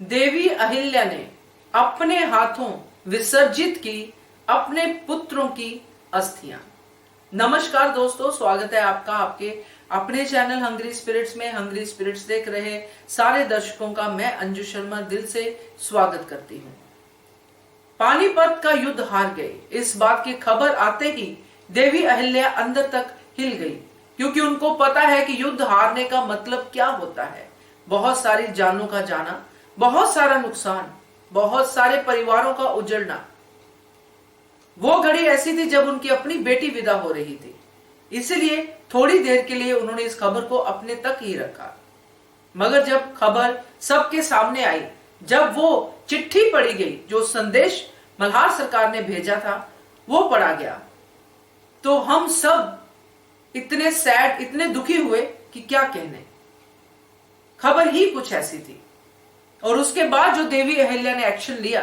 देवी अहिल्या ने अपने हाथों विसर्जित की अपने पुत्रों की अस्थियां। नमस्कार दोस्तों, स्वागत है आपका आपके अपने चैनल हंग्री स्पिरिट्स में। हंग्री स्पिरिट्स देख रहे सारे दर्शकों का मैं अंजू शर्मा दिल से स्वागत करती हूं। पानीपत का युद्ध हार गए, इस बात की खबर आते ही देवी अहिल्या अंदर तक हिल गई, क्योंकि उनको पता है कि युद्ध हारने का मतलब क्या होता है। बहुत सारी जानों का जाना, बहुत सारा नुकसान, बहुत सारे परिवारों का उजड़ना। वो घड़ी ऐसी थी जब उनकी अपनी बेटी विदा हो रही थी, इसलिए थोड़ी देर के लिए उन्होंने इस खबर को अपने तक ही रखा। मगर जब खबर सबके सामने आई, जब वो चिट्ठी पढ़ी गई, जो संदेश मल्हार सरकार ने भेजा था वो पढ़ा गया, तो हम सब इतने सैड, इतने दुखी हुए कि क्या कहने। खबर ही कुछ ऐसी थी। और उसके बाद जो देवी अहिल्या ने एक्शन लिया,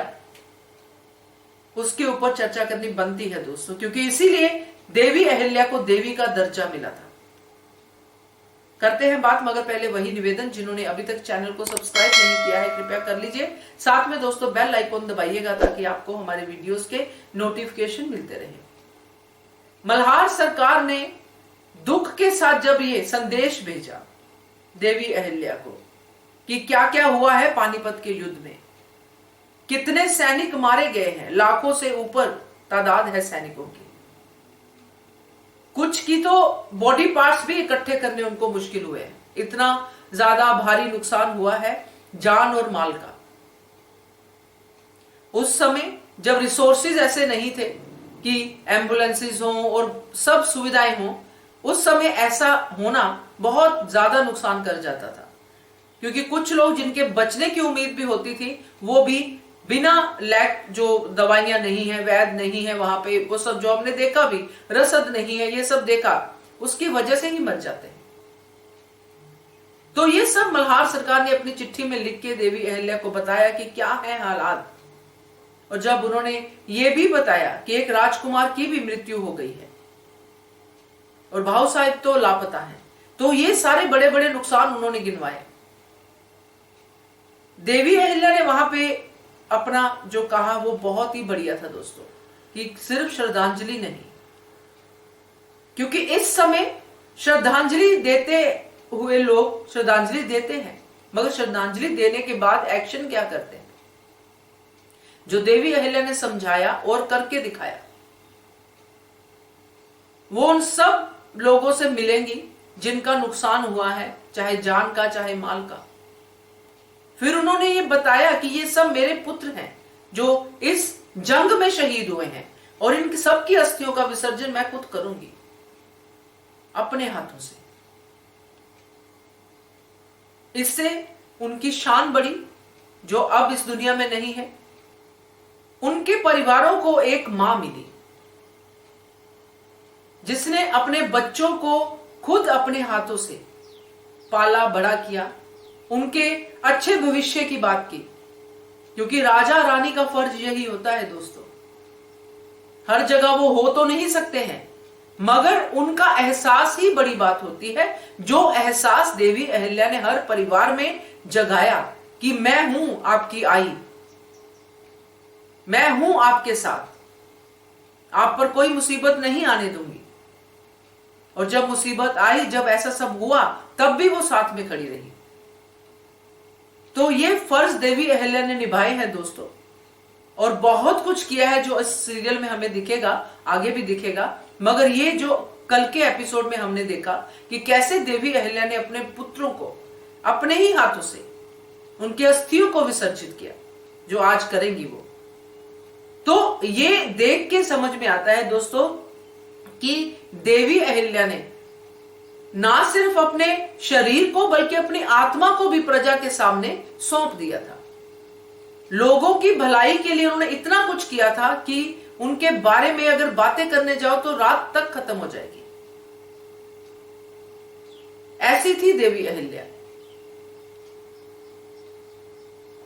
उसके ऊपर चर्चा करनी बनती है दोस्तों, क्योंकि इसीलिए देवी अहिल्या को देवी का दर्जा मिला था। करते हैं बात, मगर पहले वही निवेदन, जिन्होंने अभी तक चैनल को सब्सक्राइब नहीं किया है कृपया कर लीजिए। साथ में दोस्तों बेल आइकॉन दबाइएगा ताकि आपको हमारे वीडियोस के नोटिफिकेशन मिलते रहे। मल्हार सरकार ने दुख के साथ जब ये संदेश भेजा देवी अहिल्या को कि क्या क्या हुआ है पानीपत के युद्ध में, कितने सैनिक मारे गए हैं, लाखों से ऊपर तादाद है सैनिकों की, कुछ की तो बॉडी पार्ट्स भी इकट्ठे करने उनको मुश्किल हुए हैं, इतना ज्यादा भारी नुकसान हुआ है जान और माल का। उस समय जब रिसोर्सेज ऐसे नहीं थे कि एम्बुलेंसेज हों और सब सुविधाएं हों, उस समय ऐसा होना बहुत ज्यादा नुकसान कर जाता था, क्योंकि कुछ लोग जिनके बचने की उम्मीद भी होती थी, वो भी बिना लैक, जो दवाइयां नहीं है, वैद नहीं है वहां पे, वो सब जो हमने देखा भी, रसद नहीं है, ये सब देखा, उसकी वजह से ही मर जाते हैं। तो ये सब मल्हार सरकार ने अपनी चिट्ठी में लिख के देवी अहिल्या को बताया कि क्या है हालात। और जब उन्होंने ये भी बताया कि एक राजकुमार की भी मृत्यु हो गई है और भाऊ साहिब तो लापता है, तो ये सारे बड़े बड़े नुकसान उन्होंने गिनवाए। देवी अहिल्या ने वहां पे अपना जो कहा वो बहुत ही बढ़िया था दोस्तों, कि सिर्फ श्रद्धांजलि नहीं, क्योंकि इस समय श्रद्धांजलि देते हुए लोग श्रद्धांजलि देते हैं, मगर श्रद्धांजलि देने के बाद एक्शन क्या करते हैं। जो देवी अहिल्या ने समझाया और करके दिखाया, वो उन सब लोगों से मिलेंगी जिनका नुकसान हुआ है, चाहे जान का चाहे माल का। फिर उन्होंने ये बताया कि ये सब मेरे पुत्र हैं जो इस जंग में शहीद हुए हैं, और इन सब की अस्थियों का विसर्जन मैं खुद करूंगी अपने हाथों से। इससे उनकी शान बढ़ी, जो अब इस दुनिया में नहीं है। उनके परिवारों को एक मां मिली जिसने अपने बच्चों को खुद अपने हाथों से पाला बड़ा किया, उनके अच्छे भविष्य की बात की, क्योंकि राजा रानी का फर्ज यही होता है दोस्तों। हर जगह वो हो तो नहीं सकते हैं, मगर उनका एहसास ही बड़ी बात होती है, जो एहसास देवी अहिल्या ने हर परिवार में जगाया कि मैं हूं आपकी आई, मैं हूं आपके साथ, आप पर कोई मुसीबत नहीं आने दूंगी। और जब मुसीबत आई, जब ऐसा सब हुआ, तब भी वो साथ में खड़ी रही। तो ये फर्ज देवी अहिल्या ने निभाए हैं दोस्तों, और बहुत कुछ किया है जो इस सीरियल में हमें दिखेगा, आगे भी दिखेगा। मगर ये जो कल के एपिसोड में हमने देखा कि कैसे देवी अहिल्या ने अपने पुत्रों को अपने ही हाथों से उनके अस्थियों को विसर्जित किया, जो आज करेंगी वो। तो ये देख के समझ में आता है दोस्तों कि देवी अहिल्या ने ना सिर्फ अपने शरीर को बल्कि अपनी आत्मा को भी प्रजा के सामने सौंप दिया था। लोगों की भलाई के लिए उन्होंने इतना कुछ किया था कि उनके बारे में अगर बातें करने जाओ तो रात तक खत्म हो जाएगी। ऐसी थी देवी अहिल्या।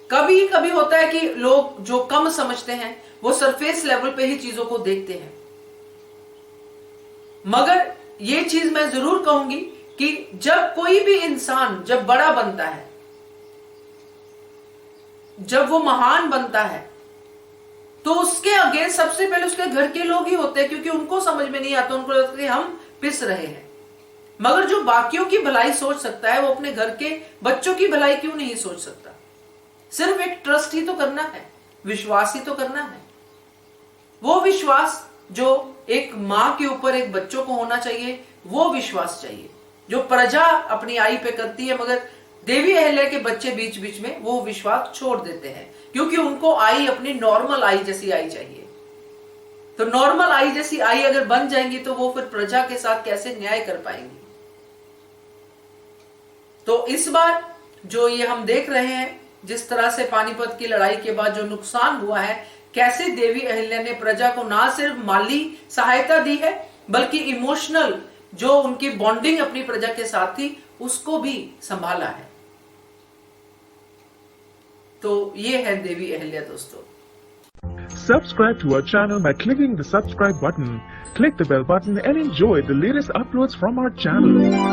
कभी कभी होता है कि लोग जो कम समझते हैं वो सरफेस लेवल पे ही चीजों को देखते हैं, मगर ये चीज मैं जरूर कहूंगी कि जब कोई भी इंसान जब बड़ा बनता है जब वो महान बनता है तो उसके अगेंस्ट सबसे पहले उसके घर के लोग ही होते हैं, क्योंकि उनको समझ में नहीं आता, उनको लगता है कि हम पिस रहे हैं। मगर जो बाकियों की भलाई सोच सकता है वो अपने घर के बच्चों की भलाई क्यों नहीं सोच सकता? सिर्फ एक ट्रस्ट ही तो करना है, विश्वास ही तो करना है। वो विश्वास जो एक मां के ऊपर एक बच्चों को होना चाहिए, वो विश्वास चाहिए जो प्रजा अपनी आई पे करती है। मगर देवी अहल्या के बच्चे बीच बीच में वो विश्वास छोड़ देते हैं, क्योंकि उनको आई अपनी नॉर्मल आई जैसी आई चाहिए। तो नॉर्मल आई जैसी आई अगर बन जाएंगी तो वो फिर प्रजा के साथ कैसे न्याय कर पाएंगी? तो इस बार जो ये हम देख रहे हैं, जिस तरह से पानीपत की लड़ाई के बाद जो नुकसान हुआ है, कैसे देवी अहिल्या ने प्रजा को ना सिर्फ माली सहायता दी है बल्कि इमोशनल जो उनकी बॉन्डिंग अपनी प्रजा के साथ थी उसको भी संभाला है। तो ये है देवी अहिल्या दोस्तों। Subscribe to our channel by clicking the subscribe button. Click the bell button and enjoy the latest uploads from our channel.